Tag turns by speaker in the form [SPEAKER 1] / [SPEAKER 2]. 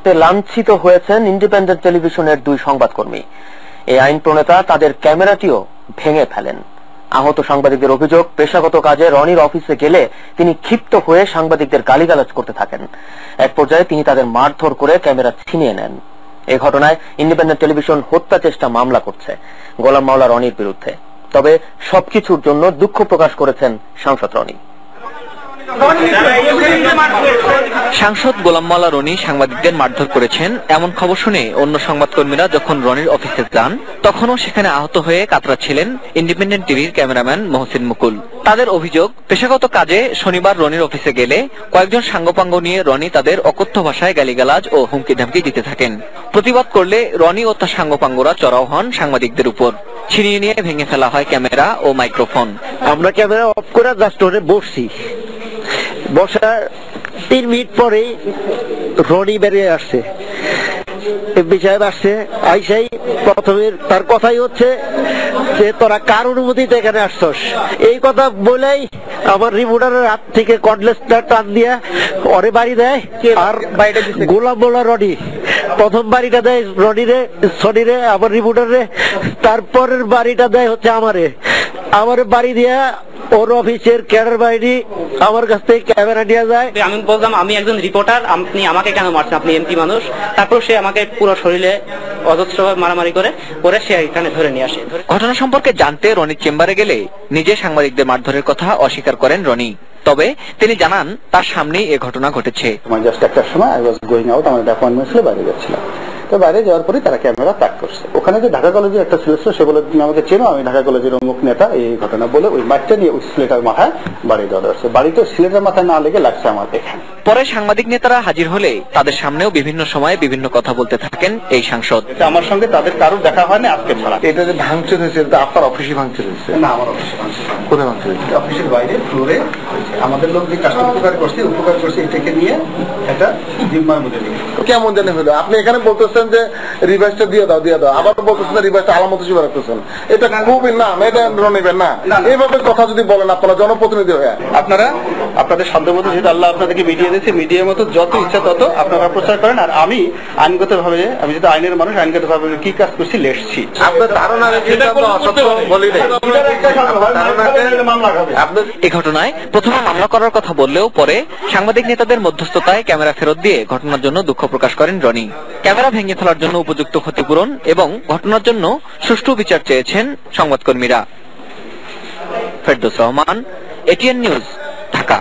[SPEAKER 1] রক্তে লাঞ্ছিত হয়েছেন ইন্ডিপেন্ডেন্ট টেলিভিশনের 2 সংবাদকর্মী। এই আইন প্রণেতা তাদের ক্যামেরাটিও ভেঙে ফেলেন। আহত সাংবাদিকদের অভিযোগ, পেশাগত কাজে রনির অফিসে গেলে তিনি ক্ষিপ্ত হয়ে সাংবাদিকদের গালিগালাজ করতে থাকেন। এক পর্যায়ে তিনি তাদের মারধর করে ক্যামেরা ছিনিয়ে নেন। এই ঘটনায় ইন্ডিপেন্ডেন্ট টেলিভিশন হত্যা চেষ্টা মামলা করছে গোলাম মাওলা রনির বিরুদ্ধে। তবে সবকিছুর জন্য দুঃখ প্রকাশ করেছেন সাংসদ রনি।
[SPEAKER 2] সাংসদ গোলাম মাওলা রনি সাংবাদিকদের মারধর করেছেন এমন খবর শুনে অন্য সংবাদকর্মীরা যখন রনির অফিসে যান, তখনও সেখানে আহত হয়ে কাতরাচ্ছিলেন ইন্ডিপেন্ডেন্ট টিভির ক্যামেরাম্যান মহসিন মুকুল। তাদের অভিযোগ, পেশাগত কাজে শনিবার রনির অফিসে গেলে কয়েকজন সাঙ্গপাঙ্গ নিয়ে রনি তাদের অকথ্য ভাষায় গালিগালাজ ও হুমকি ধামকি দিতে থাকেন। প্রতিবাদ করলে রনি ও তার সাঙ্গপাঙ্গরা চড়াও হন সাংবাদিকদের উপর। ছিনিয়ে নিয়ে ভেঙে ফেলা হয় ক্যামেরা ও মাইক্রোফোন।
[SPEAKER 3] আমরা ক্যামেরা অফ করে জাস্ট বসছি, বসার 3 মিনিট পরেই রনি বেরিয়ে আসছে, এমপি সাহেব আসছে। আইসাই প্রথমে তার কথাই হচ্ছে যে তোরা কার অনুমতিতে এখানে আসছস, এই কথা বলেই আমার রিপোর্টারের হাত থেকে কর্ডলেসটা টান দিয়া ওরে বাড়ি দেয়। আর গোলাম মাওলা রনি প্রথম বাড়িটা দেয় রনিরে, সনিরে, আমার রিপোর্টারে। তারপরের বাড়িটা দেয় হচ্ছে আমার বাড়ি দিয়া ওর অফিসের ক্যাডার বাহিনী আমার কাছ থেকে ক্যামেরা নিয়ে যায়।
[SPEAKER 4] আমি বললাম আমি একজন রিপোর্টার, আপনি আমাকে কেন মারছেন, আপনি এমপি মানুষ। তারপর সে আমাকে পুরো শরীরে অজস্রভাবে মারামারি করে সে এখানে ধরে নিয়ে আসে।
[SPEAKER 2] ঘটনা সম্পর্কে জানতে রনির চেম্বারে গেলে নিজে সাংবাদিকদের মারধরের কথা অস্বীকার করেন রনি। তবে তিনি জানান তার সামনেই এ ঘটনা ঘটেছে।
[SPEAKER 5] জাস্ট একটার সময় আই ওয়াজ গোয়িং আউট, আমার অ্যাপয়েন্টমেন্ট ছিল, বাইরে যাচ্ছিলাম। তো বাইরে যাওয়ার পরে তারা ক্যামেরা ট্র্যাক করছে। ওখানে যে ঢাকা কলেজের একটা ছেলে ছিল, সে বলে তুমি আমাকে চেনো, আমি ঢাকা কলেজের অমুক নেতা, এই ঘটনা বলে ওই মাঠটা নিয়ে ওই ছেলেটার মাথায় বাড়ি দেওয়া হচ্ছে। বাড়িতে ছেলেটার মাথায় না লেগে লাগছে আমার এখানে।
[SPEAKER 2] পরে সাংবাদিক নেতারা হাজির হলে তাদের সামনেও বিভিন্ন সময়ে বিভিন্ন কথা বলতে থাকেন এই সাংসদ।
[SPEAKER 5] আমার সঙ্গে তাদের কারো দেখা হয়নি আজকে ছাড়া।
[SPEAKER 6] এটা যে ভাঙচুর হয়েছে, আপনার অফিসে ভাঙচুর হয়েছে?
[SPEAKER 5] না, আমার অফিসে ভাঙচুর।
[SPEAKER 6] কোথায় ভাঙচুর হয়েছে?
[SPEAKER 5] অফিসের বাইরে ফ্লোরে। আমাদের লোক যে কাজটা উপকার করছে এটাকে নিয়ে একটা জিম্মার মধ্যে নিয়ে।
[SPEAKER 6] কেমন জানি হলো? আপনি এখানে বলতেছেন যে রিভাইসটা দিয়ে দাও, আবার বলতেছেন রিভাইসটা আলামত হিসেবে রাখতেছেন। এটা খুবই নাম, এটা নেবেন না। এইভাবে কথা যদি বলেন আপনারা জনপ্রতিনিধি হয়ে,
[SPEAKER 5] আপনারা আপনাদের সাধ্যমতো, যেহেতু আল্লাহ আপনাদেরকে মিডিয়া দিয়েছে, মিডিয়ার মতো যত ইচ্ছা তত আপনারা প্রচার করেন। আর আমি আইনগতভাবে, আমি যেহেতু আইনের মানুষ, আইনগতভাবে কি কাজ করছি লেখছি।
[SPEAKER 6] আপনার ধারণা
[SPEAKER 2] এই ঘটনায় প্রথমে মামলা করার কথা বললেও পরে সাংবাদিক নেতাদের মধ্যস্থতায় ক্যামেরা ফেরত দিয়ে ঘটনার জন্য দুঃখ প্রকাশ করেন রনি। ক্যামেরা ভেঙে ফেলার জন্য উপযুক্ত ক্ষতিপূরণ এবং ঘটনার জন্য সুষ্ঠু বিচার চেয়েছেন সংবাদকর্মীরা। Ferdous Rahman, ATN news, Dhaka.